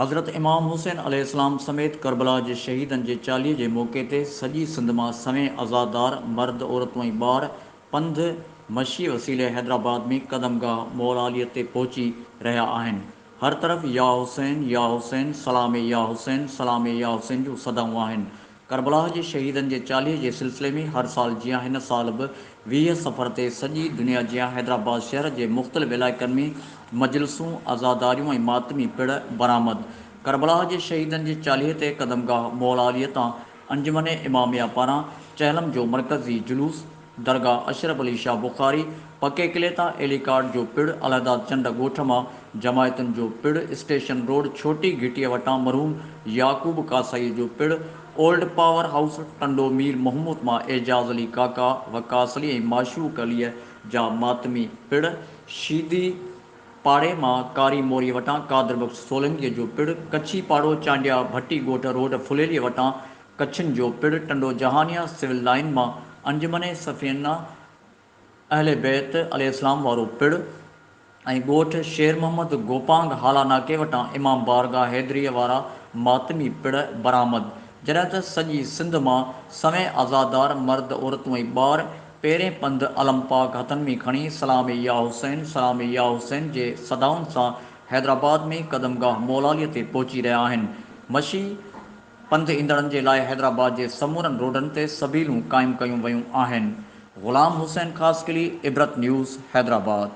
हज़रत इमाम हुसैन अलैहिस्सलाम समेत करबला के शहीदन के चालीहे के मौके ते सॼी सिंध में सवें आज़ादार मर्द औरतूं ऐं ॿार पंध मशी वसीले हैदराबाद में कदमगाह मौलालीअ ते पहुची रहा आहिनि। हर तरफ़ या हुसैन सलामे या हुसैन सलामे या हुसैन जूं सदाऊं आहिनि। करबला के शहीदन के चालीहे के सिलसिले में हर साल जियां हिन साल भी 20 सफ़र ते सॼी दुनिया जियां हैदराबाद शहर के मुख़्तलिफ़ इलाक़नि में मजलिसूं आज़ादारियूं ऐं मातमी पिड़ बरामद। करबला के शहीदन के चालीहे ते कदमगाह मौलालीअ तां अंजुमन इमामिया पारां चहलम जो मरकज़ी जुलूस, दरगाह अशरफ अली शाह बुखारी, पके किले तां एलिकाट जो पिड़, अलहदा चंड ॻोठ मां जमायतुनि जो पिड़, स्टेशन रोड छोटी घिटीअ वटां मरहूम याकूब कासाई जो पिड़, old power house Tando Mir Mahmood मां एजाज अली काका वकास अली ऐं माशूक अलीअ जा मातमी पिड़, शीदी पाड़े मां कारी मोरी वटां कादर बख्श सोलंकीअ जो पिड़, कच्छी पाड़ो चांडिया भट्टी ॻोठ रोड फुलेलीअ वटां कच्छिन जो पिड़, टंडो जहानिया सिविल लाइन मां अंजुमन सफ़ीना अहले बैत अलैहिस्सलाम वारो पिड़ ऐं ॻोठ शेर मोहम्मद गोपांग हाला नाके वटां इमाम बारगाह हैदरीअ वारा मातमी पिड़ बरामद। जॾहिं त सॼी सिंध मां सवें आज़ादार मर्द औरतूं ऐं ॿार पहिरें पंध अलम पाक हथनि में खणी सलामे या हुसैन जे सदाउनि सां हैदराबाद में कदमगाह मौलालीअ ते पहुची रहिया आहिनि। मशी पंध ईंदड़नि जे लाइ हैदराबाद जे समूरनि रोडनि ते सबीलूं क़ाइमु कयूं वयूं आहिनि। ग़ुलाम हुसैन ख़ासकिली, इबरत न्यूज़, हैदराबाद।